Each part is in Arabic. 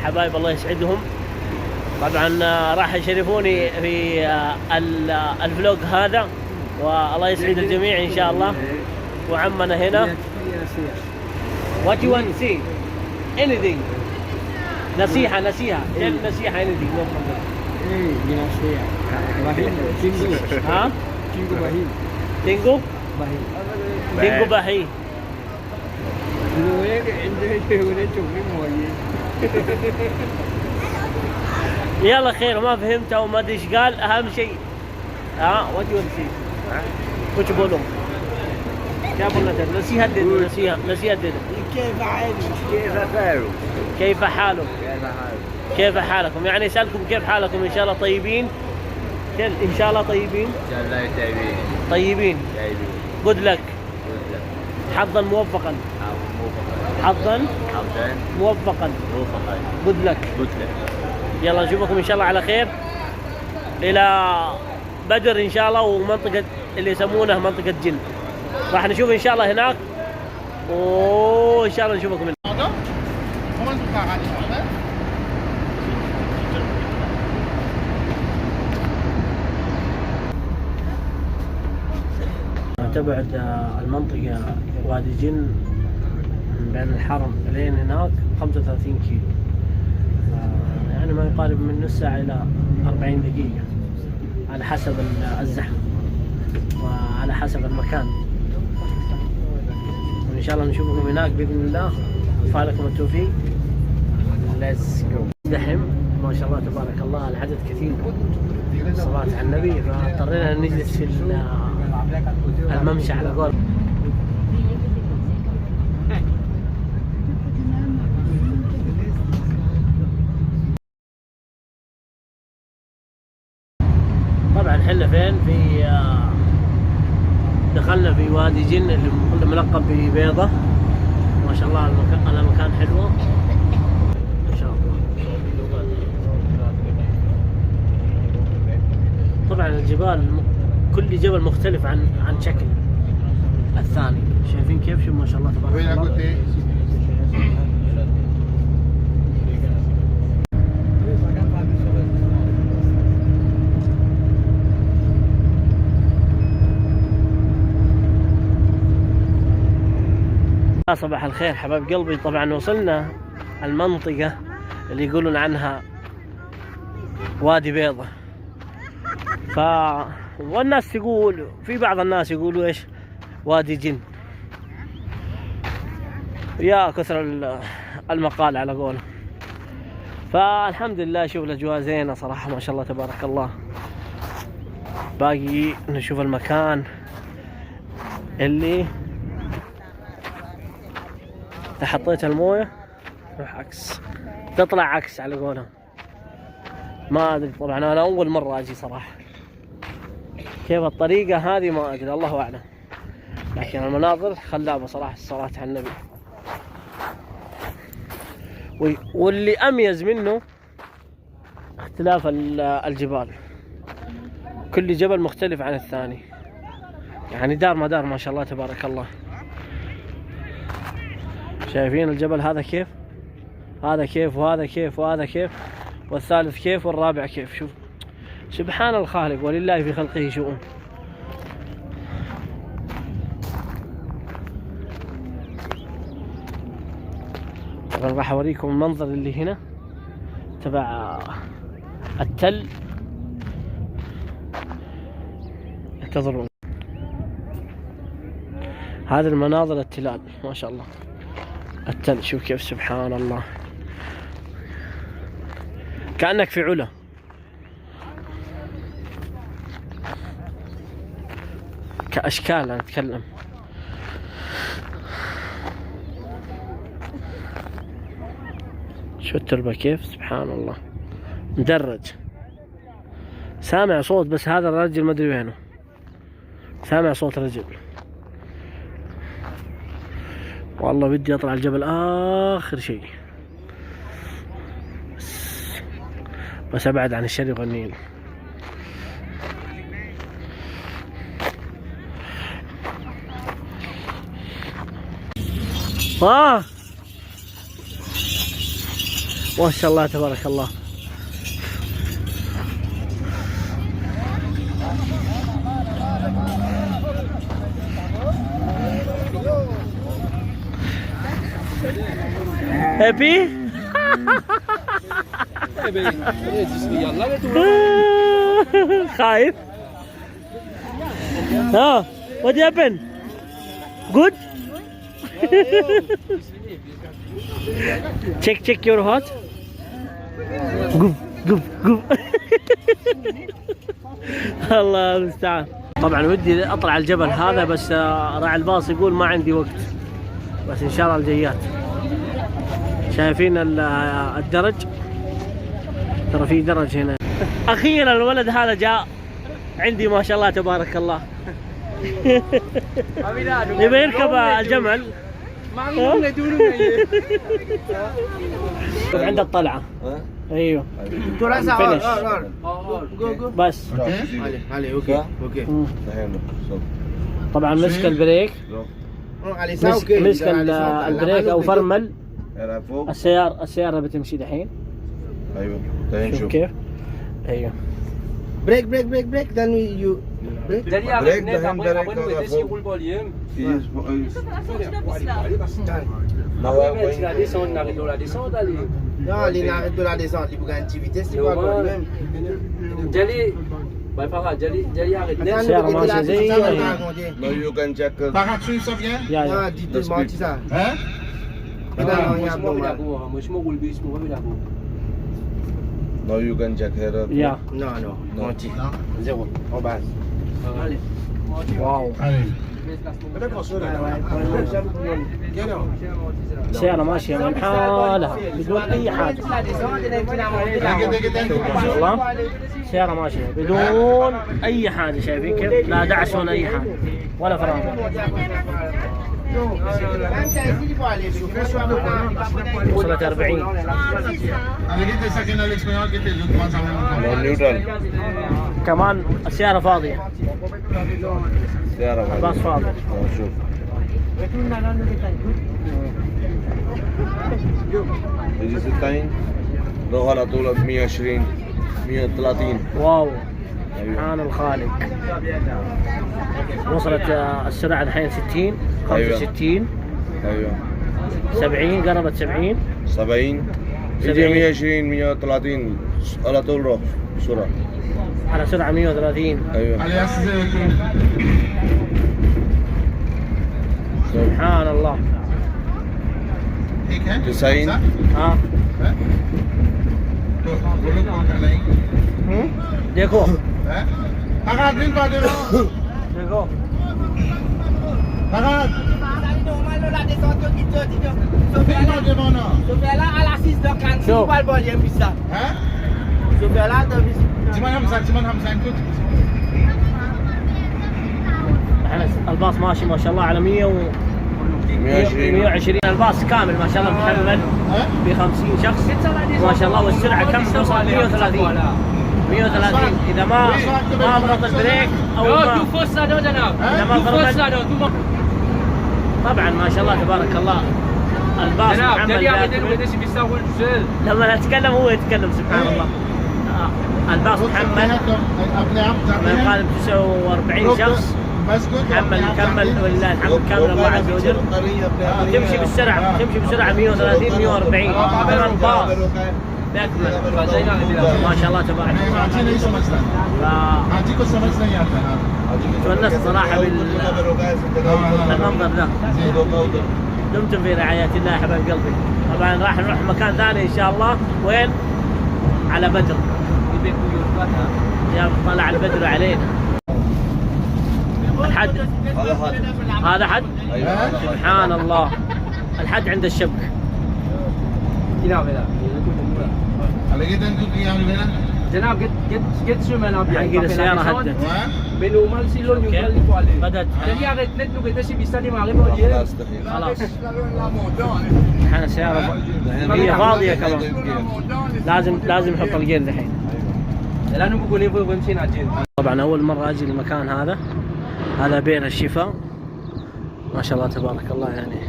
الحبايب الله يسعدهم. طبعا راح يشرفوني في الفلوج هذا، والله يسعد الجميع ان شاء الله. وعمنا هنا what you want to see anything نصيحة نصيحة anything no problem. ها تينجو باهي يلا خير. ما فهمت او ما ادري ايش قال. اهم شيء وات يو سي कुछ बोलो क्या बोलना चाहते? नसीहत दे दो, नसीहत दे दो. كيف حالك كيف حالكم يعني يسألكم كيف حالكم. ان شاء الله طيبين. ان شاء الله طيبين طيبين. good luck حظا موفقا حظا موفقا good luck. يلا نشوفكم ان شاء الله على خير الى بدر ان شاء الله، ومنطقة اللي يسمونها منطقة جن راح نشوف ان شاء الله هناك، وان شاء الله نشوفكم هناك. تبعد المنطقة وادي جن بين الحرم لين هناك 35 كيلو، يعني ما يقارب من نص ساعة إلى 40 دقيقة على حسب الزحمة وعلى حسب المكان. وإن شاء الله نشوفكم هناك بإذن الله. فالكم التوفيق. Let's go. دحم ما شاء الله تبارك الله العدد كثير، صلاة على النبي، فاضطرينا نجلس في الممشى على قول. طبعا حنا فين في دخلنا في وادي جن اللي ملقب ببيضة. ما شاء الله المكان حلوة ما شاء الله. طبعا الجبال كل جبل مختلف عن شكل الثاني. شايفين كيف؟ شوف ما شاء الله تبارك الله. صباح الخير حبايب قلبي. طبعا وصلنا المنطقة اللي يقولون عنها وادي بيضة. والناس تقول، في بعض الناس يقولوا ايش وادي جن، يا كثر المقال على قوله. فالحمد لله شوف الاجواء زينة صراحة ما شاء الله تبارك الله. باقي نشوف المكان اللي إذا حطيت المويه تروح عكس، تطلع عكس على قولهم. ما ادري طبعا انا اول مره اجي صراحه، كيف الطريقه هذه ما ادري، الله اعلم. لكن المناظر خلابه صراحه، الصلاه على النبي. واللي اميز منه اختلاف الجبال، كل جبل مختلف عن الثاني، يعني دار ما دار ما شاء الله تبارك الله. شايفين الجبل هذا كيف، هذا كيف، وهذا كيف، وهذا كيف، والثالث كيف، والرابع كيف. شوف سبحان الخالق، ولله في خلقه شؤون. طبعا راح اوريكم المنظر اللي هنا تبع التل. انتظرون. هذه المناظر التلال ما شاء الله. التل شوف كيف سبحان الله، كأنك في علا. كأشكال أنا أتكلم. شو التربة كيف سبحان الله، مدرج. سامع صوت بس هذا الرجل ما أدري وينه، سامع صوت رجل. والله بدي اطلع الجبل اخر شيء، بس ابعد عن الشرق والنيل. ما شاء الله تبارك الله. هابي خايف. ها what happened? Good. check your heart. قف قف قف. الله المستعان. طبعا ودي اطلع الجبل هذا بس راعي الباص يقول ما عندي وقت، بس ان شاء الله الجيات. شايفين الدرج؟ ترى في درج هنا. اخيرا الولد هذا جاء عندي ما شاء الله تبارك الله. يبي يركب الجمل. عند الطلعة. ايوه بس طبعا مسك البريك، مسك البريك او فرمل السيارة بتمشي دحين. ايوه شوف كيف. ايوه بريك بريك بريك بريك then you break. بريك دحين بريك Non, il arrête de la descente, il bouge une vitesse, c'est pas bon même. Jadi, jadi arrête net. السيارة ماشية زي No, you can check. Parachute ça vient? يا Non, dis-toi menti ça. Hein? Non, il y a bon. No, you can check here. يا Non, non, menti. Zéro, en base. Allez. واو. السيارة ماشية من حالها بدون أي حاجة. ما شاء الله السيارة ماشية بدون أي حاجة. شايفين كيف؟ لا دعس ولا أي حاجة ولا فرامل. وصلت 40. نيوترال. كمان السيارة فاضية. سيارة الباص فاضي. شوف. يجي 60 روح على طول 120 130. واو سبحان الخالق. وصلت السرعة الحين 60 65 ايوه 70 قربت 70 يجي 120 130 على طول روح بسرعة على سرعة 130. ايوه سبحان الله. 90 ها देखो देखो شوف الباص ماشي ما شاء الله على 120 الباص كامل ما شاء الله محمل ب 50 شخص ما شاء الله. والسرعة كم توصل 130 إذا ما ضغط البريك أو ما طبعا ما شاء الله تبارك الله. الباص محمل لما نتكلم هو يتكلم سبحان الله. الباص محمل ما يقارب 49 شخص محمل كمل ولله الحمد كامل الله عز وجل. تمشي بالسرعة 130 140 الباص بأكمل ما شاء الله تبارك الله. تونست صراحة بالمنظر ذا. دمتم في رعاية الله يا حبايب قلبي. طبعا راح نروح مكان ثاني ان شاء الله. وين؟ على بدر. يا طلع البدر علينا. الحد هذا حد. سبحان الله الحد عند الشبك. جناب قد شو مناب حقين السيارة هدت. بدت. خلاص الحين السيارة هي فاضية كمان. لازم نحط الجير الحين. طبعا أول مرة أجي المكان هذا بئر الشفاء ما شاء الله تبارك الله. يعني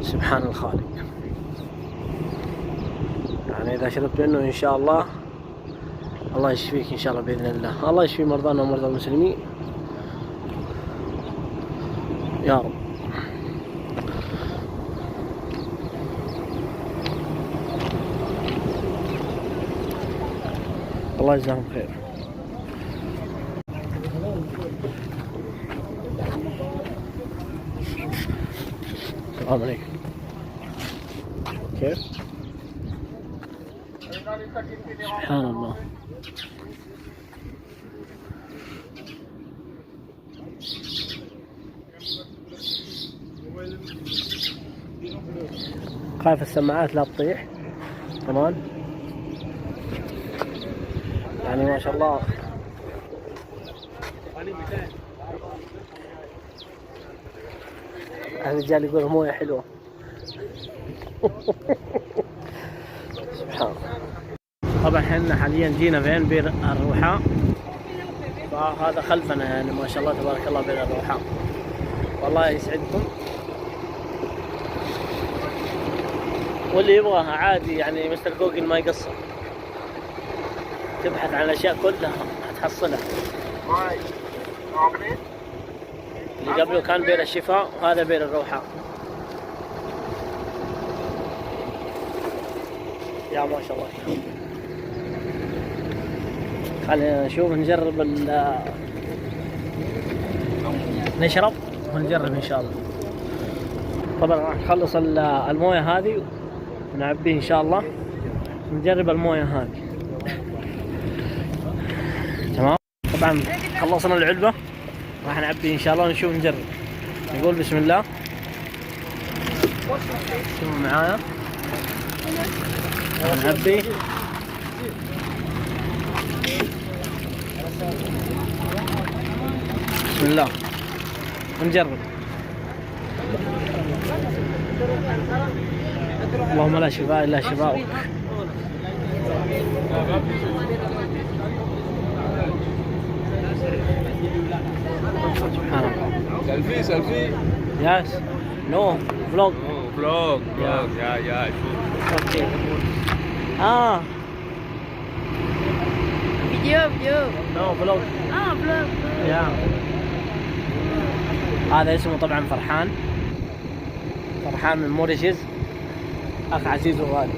سبحان الخالق. يعني إذا شربت منه إن شاء الله الله يشفيك إن شاء الله بإذن الله. الله يشفي مرضانا ومرضى المسلمين يا رب. الله يجزاهم خير. السلام عليكم. كيف؟ سبحان الله. خايف السماعات لا تطيح كمان. يعني ما شاء الله الرجال يقول مويه حلوه. سبحان الله. طبعا احنا حاليا جينا فين؟ بئر الروحاء. فهذا خلفنا يعني ما شاء الله تبارك الله بئر الروحاء. والله يسعدكم. واللي يبغاها عادي يعني مستر جوجل ما يقصر، تبحث عن الاشياء كلها حتحصلها. اللي قبله كان بئر الشفاء وهذا بئر الروحاء. يا ما شاء الله. خلينا نشوف نجرب نشرب ونجرب ان شاء الله. طبعا راح نخلص المويه هذه ونعبيه ان شاء الله، نجرب المويه هذه. تمام. طبعا خلصنا العلبه راح نعبيه ان شاء الله ونشوف نجرب. نقول بسم الله. شوفوا معايا نعبيه. بسم الله ونجرب. اللهم لا شفاء الا شفاؤك. سبحان الله. سيلفي. يس. نو فلوج. فلوج. يا اوكي. فيديو. نو فلوج. فلوج. يا هذا اسمه طبعا فرحان من موريشيز، اخ عزيز وغالي.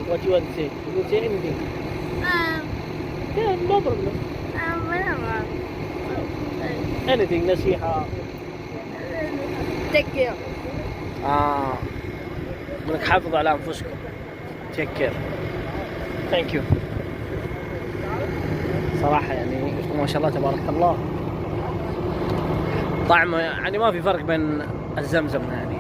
What you want to say? You can say anything. Yeah, no problem. whatever. Anything. نصيحة. Take care. انك حافظوا على انفسكم. Take care. Thank you. صراحة يعني ما شاء الله تبارك الله طعمه يعني ما في فرق بين الزمزم يعني.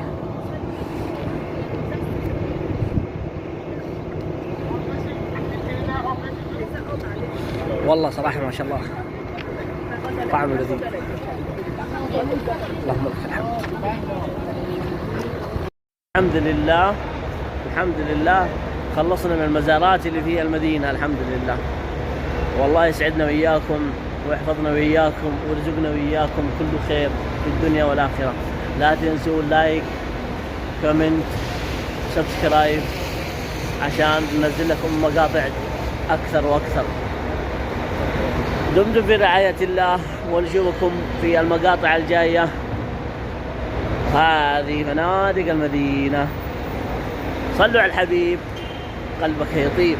والله صراحة ما شاء الله طعمه لذيذ. اللهم لك الحمد. الحمد لله خلصنا من المزارات اللي في المدينة الحمد لله. والله يسعدنا وإياكم ويحفظنا وإياكم ويرزقنا وإياكم كل خير في الدنيا والآخرة. لا تنسوا لايك كومنت سبسكرايب عشان ننزل لكم مقاطع أكثر وأكثر. دمتم في رعاية الله ونشوفكم في المقاطع الجاية. هذه فنادق المدينة. صلوا على الحبيب قلبك يطيب.